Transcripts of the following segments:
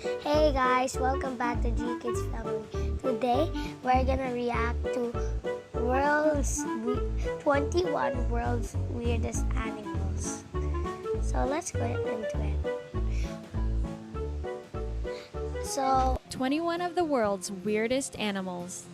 Hey guys, welcome back to G Kids Family. Today, we're gonna react to 21 world's weirdest animals. So let's go into it. So, 21 of the world's weirdest animals.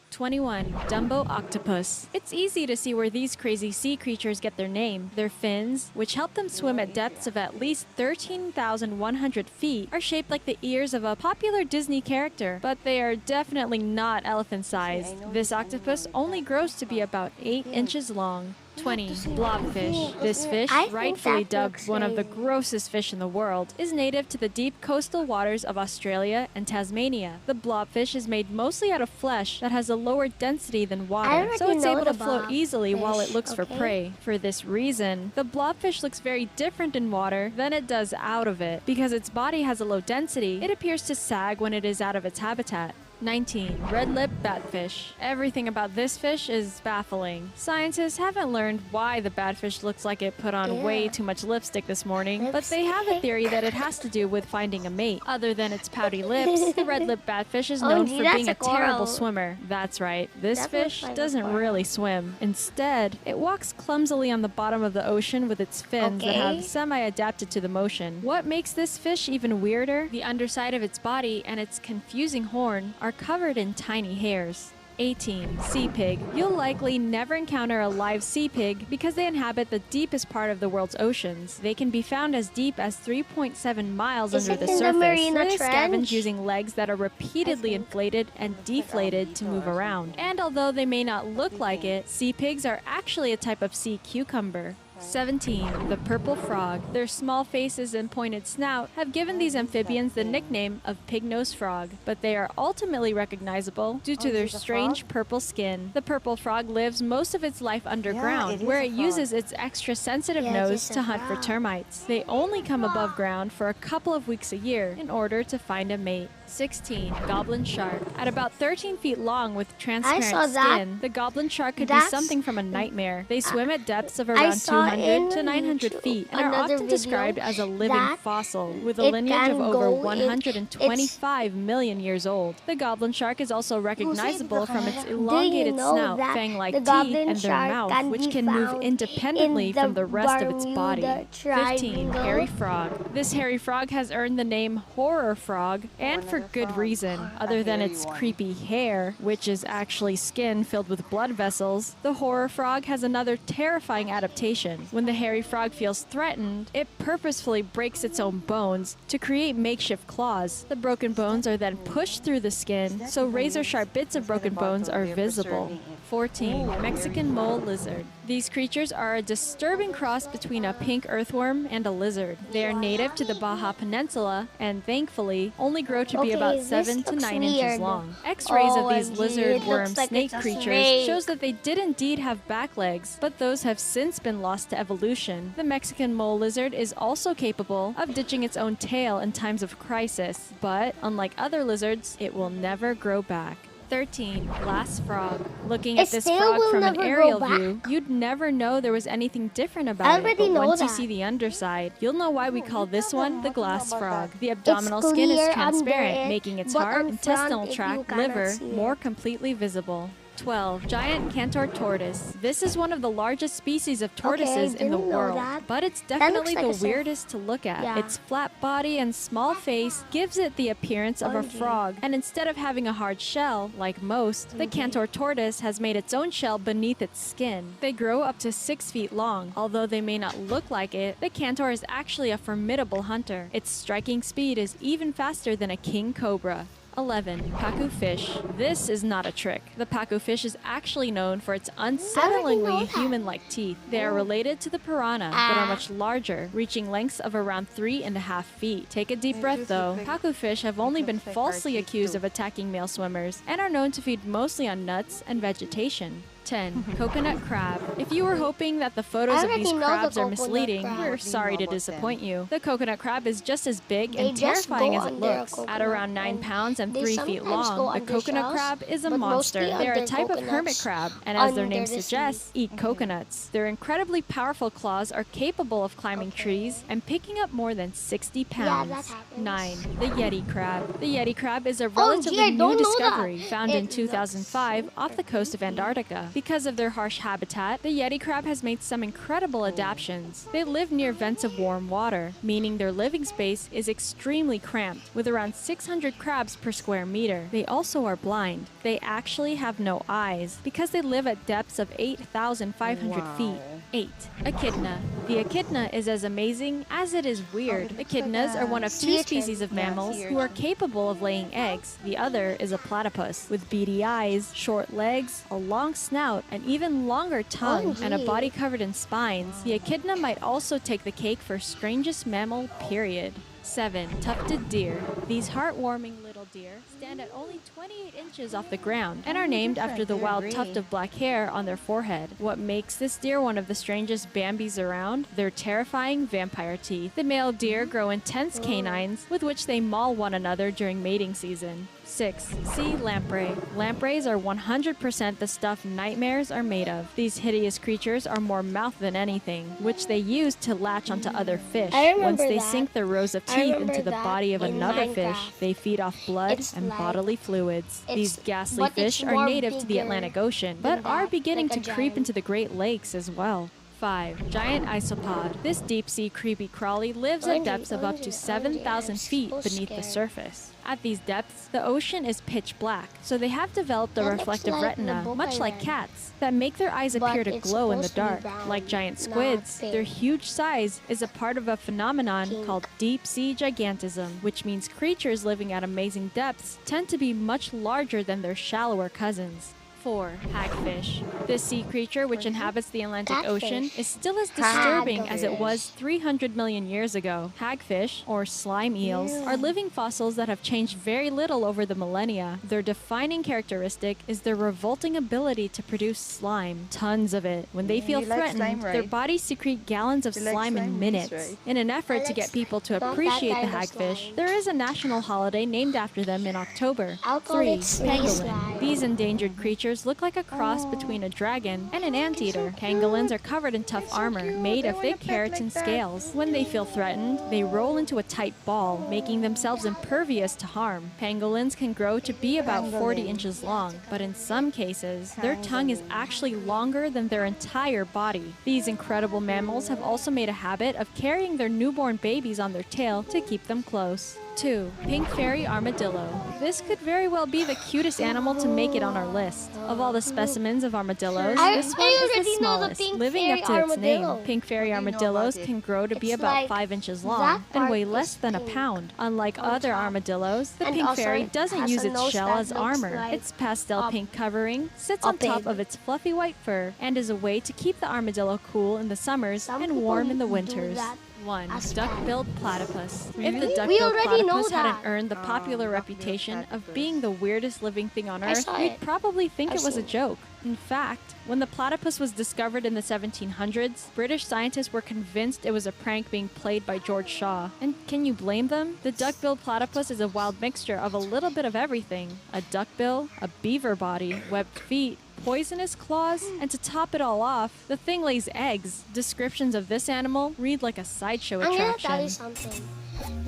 21. Dumbo octopus. It's easy to see where these crazy sea creatures get their name. Their fins, which help them swim at depths of at least 13,100 feet, are shaped like the ears of a popular Disney character, but they are definitely not elephant-sized. This octopus only grows to be about 8 inches long. 20. Blobfish. This fish, rightfully dubbed one of the grossest fish in the world, is native to the deep coastal waters of Australia and Tasmania. The blobfish is made mostly out of flesh that has a lower density than water, so it's able to float easily while it looks for prey. For this reason, the blobfish looks very different in water than it does out of it. Because its body has a low density, it appears to sag when it is out of its habitat. 19. Red-lip batfish. Everything about this fish is baffling. Scientists haven't learned why the batfish looks like it put on way too much lipstick this morning, but they have a theory that it has to do with finding a mate. Other than its pouty lips, the red-lip batfish is known for being a terrible swimmer. That's right, this fish doesn't really swim. Instead, it walks clumsily on the bottom of the ocean with its fins that have semi-adapted to the motion. What makes this fish even weirder? The underside of its body and its confusing horn are covered in tiny hairs. 18. Sea pig. You'll likely never encounter a live sea pig because they inhabit the deepest part of the world's oceans. They can be found as deep as 3.7 miles under the surface, where they scavenge using legs that are repeatedly inflated and deflated to move around. And although they may not look like it, sea pigs are actually a type of sea cucumber. 17. The purple frog. Their small faces and pointed snout have given these amphibians the nickname of pig-nosed frog, but they are ultimately recognizable due to their strange purple skin. The purple frog lives most of its life underground, where it uses its extra sensitive nose to hunt for termites. They only come above ground for a couple of weeks a year in order to find a mate. 16. Goblin shark. At about 13 feet long with transparent skin, the goblin shark could be something from a nightmare. They swim at depths of around 200 to 900 feet and are often described as a living fossil with a lineage of over 125 million years old. The goblin shark is also recognizable from its elongated snout, fang-like teeth, and their mouth, which can move independently from the rest of its body. 15. Hairy frog. This hairy frog has earned the name horror frog, and for good reason. Other than its creepy hair, which is actually skin filled with blood vessels, the horror frog has another terrifying adaptation. When the hairy frog feels threatened, it purposefully breaks its own bones to create makeshift claws. The broken bones are then pushed through the skin, so razor-sharp bits of broken bones are visible. 14. Mexican mole lizard. These creatures are a disturbing cross between a pink earthworm and a lizard. They are native to the Baja Peninsula and, thankfully, only grow to be about 7 to 9 inches long. X-rays of these lizard, worm, snake creatures shows that they did indeed have back legs, but those have since been lost to evolution. The Mexican mole lizard is also capable of ditching its own tail in times of crisis, but, unlike other lizards, it will never grow back. 13. Glass frog. Looking at this frog from an aerial view, you'd never know there was anything different about it, but once you see the underside, you'll know why we call this one the glass frog. The abdominal skin is transparent, making its heart, intestinal tract, liver more completely visible. 12. Giant cantor tortoise. This is one of the largest species of tortoises in the world, but it's definitely the weirdest to look at. Its flat body and small face gives it the appearance of a frog, and instead of having a hard shell, like most, the cantor tortoise has made its own shell beneath its skin. They grow up to 6 feet long. Although they may not look like it, the cantor is actually a formidable hunter. Its striking speed is even faster than a king cobra. 11. Pacu fish. This is not a trick. The pacu fish is actually known for its unsettlingly human-like teeth. They are related to the piranha, but are much larger, reaching lengths of around 3.5 feet. Take a deep breath though. Pacu fish have only been falsely accused of attacking male swimmers, and are known to feed mostly on nuts and vegetation. 10. Coconut crab. If you were hoping that the photos of these already know the crabs are coconut misleading, crab. we're sorry to disappoint you. The coconut crab is just as big They and just terrifying go as it under a looks. At coconut around 9 and pounds and they 3 feet sometimes go long, the under coconut shells, crab is a but monster. mostly They're a under type of hermit coconuts crab, and as their under name the sea. suggests, eat coconuts. Their incredibly powerful claws are capable of climbing trees and picking up more than 60 pounds. that happens. 9. The Yeti crab. The Yeti crab is a Oh, relatively gee, I new don't know discovery that. found in It 2005 looks off the coast of Antarctica. Because of their harsh habitat, the Yeti crab has made some incredible adaptations. They live near vents of warm water, meaning their living space is extremely cramped, with around 600 crabs per square meter. They also are blind. They actually have no eyes because they live at depths of 8,500 feet. 8. Echidna. The echidna is as amazing as it is weird. Echidnas are one of two sea species of urchin. Yeah, mammals sea who are urchin. capable of laying eggs. The other is a platypus, with beady eyes, short legs, a long snout, an even longer tongue, and a gee. body covered in spines. The echidna might also take the cake for strangest mammal, period. 7. Tufted deer. These heartwarming little deer stand at only 28 inches off the ground and are named after the wild tuft of black hair on their forehead. What makes this deer one of the strangest Bambis around? Their terrifying vampire teeth. The male deer grow intense canines with which they maul one another during mating season. 6. Sea lamprey. Lampreys are 100% the stuff nightmares are made of. These hideous creatures are more mouth than anything, which they use to latch onto other fish. I remember Once they that. sink their rows of I teeth remember into the that body of in another fish, Minecraft. they feed off blood It's and like- bodily fluids. These ghastly but it's fish are more native to the bigger Atlantic Ocean, than but are that, beginning like a to creep giant. into the Great Lakes as well. 5. Giant isopod. This deep-sea creepy crawly lives at OMG, depths of up to OMG, 7,000 I'm feet so beneath the scared. surface. At these depths, the ocean is pitch black, so they have developed a That looks reflective like the retina, book much I like read. cats, that make their eyes But appear to it's glow in the supposed to be dark. brown, Like giant not squids, pink. their huge size is a part of a phenomenon Pink. called deep-sea gigantism, which means creatures living at amazing depths tend to be much larger than their shallower cousins. 4. Hagfish. This sea creature, which inhabits the Atlantic Catfish. Ocean, is still as disturbing as it Hagfish. was 300 million years ago. Hagfish, or slime eels, are living fossils that have changed very little over the millennia. Their defining characteristic is their revolting ability to produce slime, tons of it. When they feel You like threatened, slime, their right? bodies secrete gallons of You like slime in slime, minutes. right? In an effort to like get people to not that appreciate the kind of hagfish, slime. there is a national holiday named after them in October. I'll call 3. it slime Pangolin. slime. These endangered creatures look like a cross between a dragon and an anteater. Pangolins are covered in tough armor, made of thick carrots and scales. When they feel threatened, they roll into a tight ball, making themselves impervious to harm. Pangolins can grow to be about 40 inches long, but in some cases, their tongue is actually longer than their entire body. These incredible mammals have also made a habit of carrying their newborn babies on their tail to keep them close. 2. Pink fairy armadillo. This could very well be the cutest animal to make it on our list. Of all the specimens of armadillos, I this one is already the know the smallest, pink living up to fairy its name. armadillo. Pink fairy What do you know armadillos about it? can grow to be It's about like 5 inches that long and part weigh is less than a pink pound. Unlike on other top. armadillos, the And pink also fairy it doesn't has use a its nose shell that as looks armor. like Its pastel a- pink covering sits a on top pig. of its fluffy white fur and is a way to keep the armadillo cool in the summers Some and people warm in the do winters. that 1. as Duck-billed platypus. If the Really? We duck-billed already know platypus hadn't that. earned the popular duck-billed reputation of platypus. being the weirdest living thing on I Earth, saw we'd it. probably think I've it was a seen it. joke. In fact, when the platypus was discovered in the 1700s, British scientists were convinced it was a prank being played by George Shaw. And can you blame them? The duck-billed platypus is a wild mixture of a little bit of everything. A duckbill, a beaver body, webbed feet, poisonous claws, and to top it all off, the thing lays eggs. Descriptions of this animal read like a sideshow I'm gonna attraction. tell you something.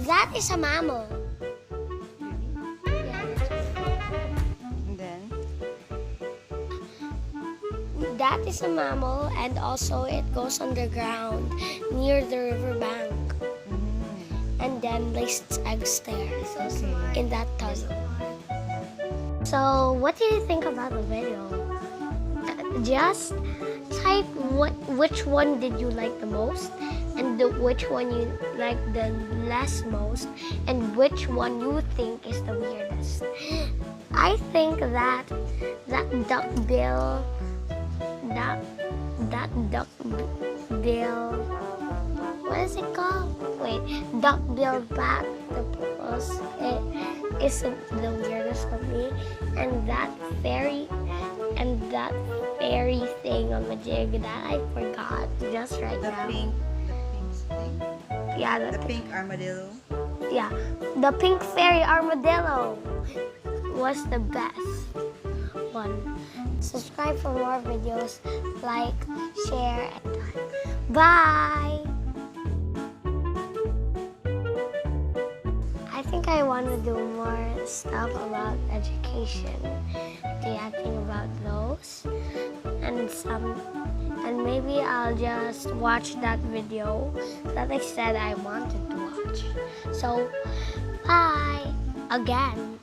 That is a mammal. And then, That is a mammal, and also it goes underground near the riverbank, and then lays its eggs there in that tunnel. So, what do you think about the video? Just type which one did you like the most, and which one you like the less most, and which one you think is the weirdest. I think that duckbill, that duckbill, what is it called? Wait, duckbill platypus. It isn't the weirdest for me, and that fairy And that fairy thing on the jig that I forgot just right The now. pink thing. Yeah, The pink armadillo. yeah, the pink fairy armadillo was the best one. Subscribe for more videos, like, share, and bye. I think I want to do more stuff about education, reacting about those, and maybe I'll just watch that video that I said I wanted to watch. So, bye again.